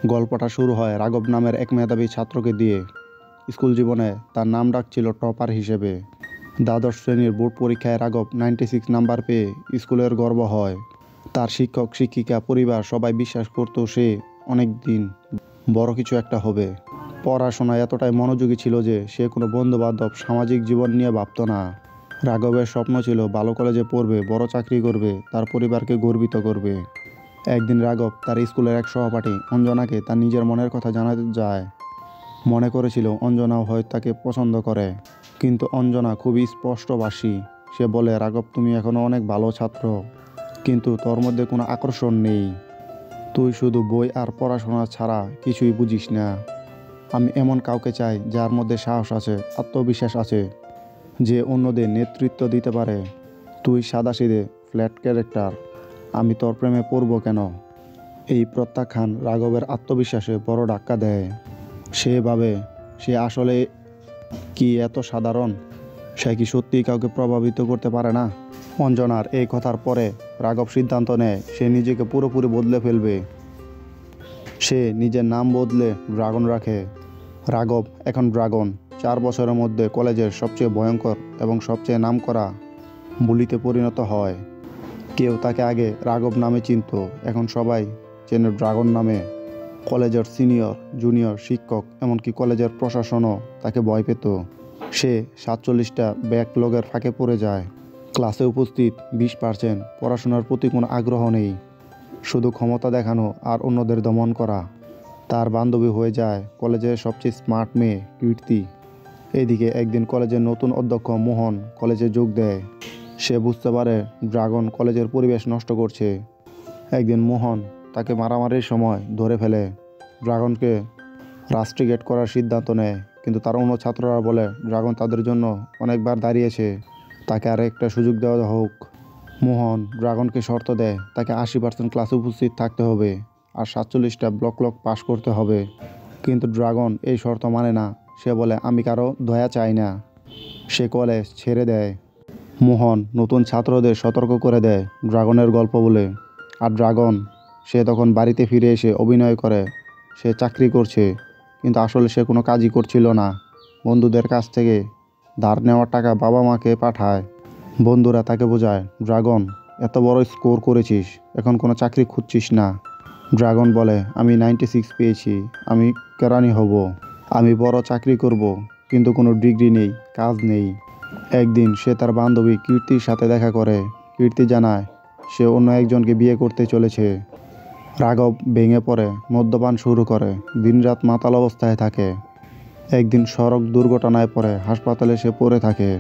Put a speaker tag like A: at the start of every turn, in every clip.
A: গল্পটা শুরু হয় রাঘব নামের এক মেধাবী ছাত্রকে দিয়ে। স্কুল জীবনে তার নাম ডাক ছিল টপার হিসেবে। দ্বাদশ শ্রেণীর বোর্ড পরীক্ষায় রাঘব 96 নাম্বার পেয়ে স্কুলের গর্ব হয়। তার শিক্ষক শিক্ষিকা পরিবার সবাই বিশ্বাস করত সে অনেক দিন বড় কিছু একটা হবে। পড়াশোনায় এতটাই মনোযোগী ছিল যে সে কোনো বন্ধুবান্ধব সামাজিক জীবন নিয়ে ভাবত না। রাঘবের স্বপ্ন ছিল ভালো কলেজে পড়বে, বড় চাকরি করবে, তার পরিবারকে গর্বিত করবে। একদিন রাঘব তার স্কুলের এক সহপাঠী অঞ্জনাকে তার নিজের মনের কথা জানাতে যায়। মনে করেছিল অঞ্জনাও হয়তো তাকে পছন্দ করে, কিন্তু অঞ্জনা খুবই স্পষ্টভাষী। সে বলে, রাঘব তুমি এখনও অনেক ভালো ছাত্র, কিন্তু তোর মধ্যে কোনো আকর্ষণ নেই। তুই শুধু বই আর পড়াশোনা ছাড়া কিছুই বুঝিস না। আমি এমন কাউকে চাই যার মধ্যে সাহস আছে, আত্মবিশ্বাস আছে, যে অন্যদের নেতৃত্ব দিতে পারে। তুই সাদাসিধে ফ্ল্যাট ক্যারেক্টার, আমি তোর প্রেমে পড়ব কেন? এই প্রত্যাখ্যান রাঘবের আত্মবিশ্বাসে বড় ধাক্কা দেয়। সে ভাবে, সে আসলে কি এত সাধারণ? সে কি সত্যিই কাউকে প্রভাবিত করতে পারে না? অঞ্জনার এই কথার পরে রাঘব সিদ্ধান্ত নেয় সে নিজেকে পুরোপুরি বদলে ফেলবে। সে নিজের নাম বদলে ড্রাগন রাখে। রাঘব এখন ড্রাগন। 4 বছরের মধ্যে কলেজের সবচেয়ে ভয়ঙ্কর এবং সবচেয়ে নামকরা বুলিতে পরিণত হয়। কেউ তাকে আগে রাঘব নামে চিনত, এখন সবাই চেনে ড্রাগন নামে। কলেজের সিনিয়র জুনিয়র শিক্ষক এমনকি কলেজের প্রশাসনও তাকে ভয় পেত। সে 47টা ব্যাকলগের ফাঁকে পড়ে যায়। ক্লাসে উপস্থিত 20%, পড়াশোনার প্রতি কোনো আগ্রহ নেই, শুধু ক্ষমতা দেখানো আর অন্যদের দমন করা। তার বান্ধবী হয়ে যায় কলেজের সবচেয়ে স্মার্ট মেয়ে কীর্তি। এদিকে একদিন কলেজের নতুন অধ্যক্ষ মোহন কলেজে যোগ দেয়। সে বুঝতে পারে ড্রাগন কলেজের পরিবেশ নষ্ট করছে। একদিন মোহন তাকে মারামারির সময় ধরে ফেলে। ড্রাগনকে রাস্টিকেট করার সিদ্ধান্ত নেয়, কিন্তু তার অন্য ছাত্ররা বলে ড্রাগন তাদের জন্য অনেকবার দাঁড়িয়েছে, তাকে আর একটা সুযোগ দেওয়া হোক। মোহন ড্রাগনকে শর্ত দেয় তাকে 80% ক্লাসে উপস্থিত থাকতে হবে আর 47টা ব্লক পাস করতে হবে। কিন্তু ড্রাগন এই শর্ত মানে না। সে বলে, আমি কারো দয়া চাই না। সে কলেজ ছেড়ে দেয়। মোহন নতুন ছাত্রদের সতর্ক করে দেয় ড্রাগনের গল্প বলে। আর ড্রাগন সে তখন বাড়িতে ফিরে এসে অভিনয় করে সে চাকরি করছে, কিন্তু আসলে সে কোনো কাজই করছিল না। বন্ধুদের কাছ থেকে ধার নেওয়ার টাকা বাবা মাকে পাঠায়। বন্ধুরা তাকে বোঝায়, ড্রাগন এত বড় স্কোর করেছিস, এখন কোনো চাকরি খুঁজছিস না। ড্রাগন বলে, আমি 96 পেয়েছি, আমি কেরানি হব, আমি বড় চাকরি করব, কিন্তু কোনো ডিগ্রি নেই, কাজ নেই। একদিন সে তার বান্ধবী কীর্তির সাথে দেখা করে। কীর্তি জানায় সে অন্য একজনকে বিয়ে করতে চলেছে। রাঘব ভেঙে পড়ে, মদ্যপান শুরু করে, দিনরাত মাতাল অবস্থায় থাকে। একদিন সড়ক দুর্ঘটনায় পড়ে হাসপাতালে সে পড়ে থাকে।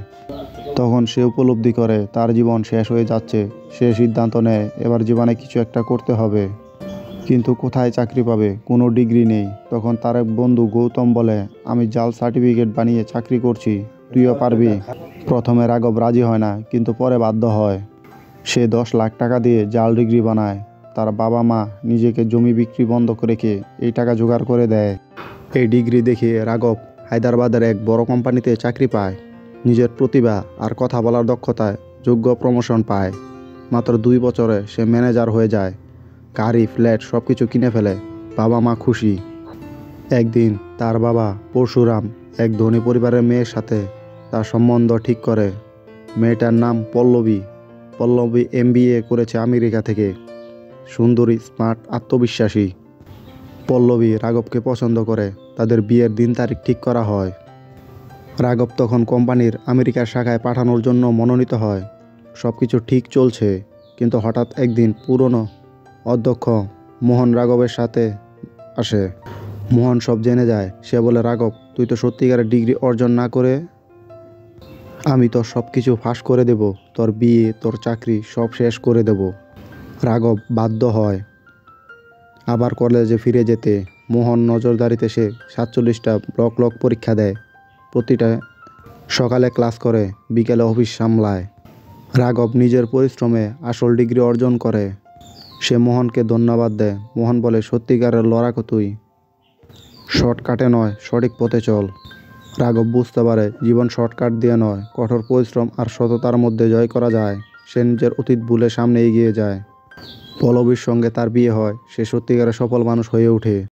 A: তখন সে উপলব্ধি করে তার জীবন শেষ হয়ে যাচ্ছে। সে সিদ্ধান্ত নেয় এবার জীবনে কিছু একটা করতে হবে, কিন্তু কোথায় চাকরি পাবে? কোনো ডিগ্রি নেই। তখন তার এক বন্ধু গৌতম বলে, আমি জাল সার্টিফিকেট বানিয়ে চাকরি করছি, তুইও পারবি। প্রথমে রাঘব রাজি হয় না, কিন্তু পরে বাধ্য হয়। সে 10 লাখ টাকা দিয়ে জাল ডিগ্রি বানায়। তার বাবা মা নিজেকে জমি বিক্রি বন্ধ রেখে এই টাকা জোগাড় করে দেয়। এই ডিগ্রি দেখে রাঘব হায়দ্রাবাদের এক বড় কোম্পানিতে চাকরি পায়। নিজের প্রতিভা আর কথা বলার দক্ষতায় যোগ্য প্রমোশন পায়। মাত্র 2 বছরে সে ম্যানেজার হয়ে যায়। গাড়ি, ফ্ল্যাট সব কিছু কিনে ফেলে। বাবা মা খুশি। একদিন তার বাবা পরশুরাম এক ধনী পরিবারের মেয়ের সাথে তার সম্বন্ধ ঠিক করে। মেয়েটার নাম পল্লবী। পল্লবী MBA করেছে আমেরিকা থেকে। সুন্দরী, স্মার্ট, আত্মবিশ্বাসী। পল্লবী রাঘবকে পছন্দ করে। তাদের বিয়ের দিন তারিখ ঠিক করা হয়। রাঘব তখন কোম্পানির আমেরিকার শাখায় পাঠানোর জন্য মনোনীত হয়। সব কিছু ঠিক চলছে, কিন্তু হঠাৎ একদিন পুরনো অধ্যক্ষ মোহন রাঘবের সাথে আসে। মোহন সব জেনে যায়। সে বলে, রাঘব তুই তো সত্যিকারের ডিগ্রি অর্জন না করে আমি তোর সব কিছু ফাঁস করে দেব, তোর বিয়ে, তোর চাকরি সব শেষ করে দেব। রাঘব বাধ্য হয় আবার কলেজে ফিরে যেতে। মোহন নজরদারিতে সে 47টা ব্লক পরীক্ষা দেয়। প্রতিটা সকালে ক্লাস করে, বিকেলে অফিস সামলায়। রাঘব নিজের পরিশ্রমে আসল ডিগ্রি অর্জন করে। সে মোহনকে ধন্যবাদ দেয়। মোহন বলে, সত্যিকারের লড়াকু তুই, শর্টকাটে নয়, সঠিক পথে চল। রাঘব বুঝতে পারে জীবন শর্টকাট দিয়ে নয়, কঠোর পরিশ্রম আর সততার মধ্যে জয় করা যায়। সে নিজের অতীত ভুলে সামনে এগিয়ে যায়। পল্লবীর সঙ্গে তার বিয়ে হয়। সে সত্যিকারের সফল মানুষ হয়ে ওঠে।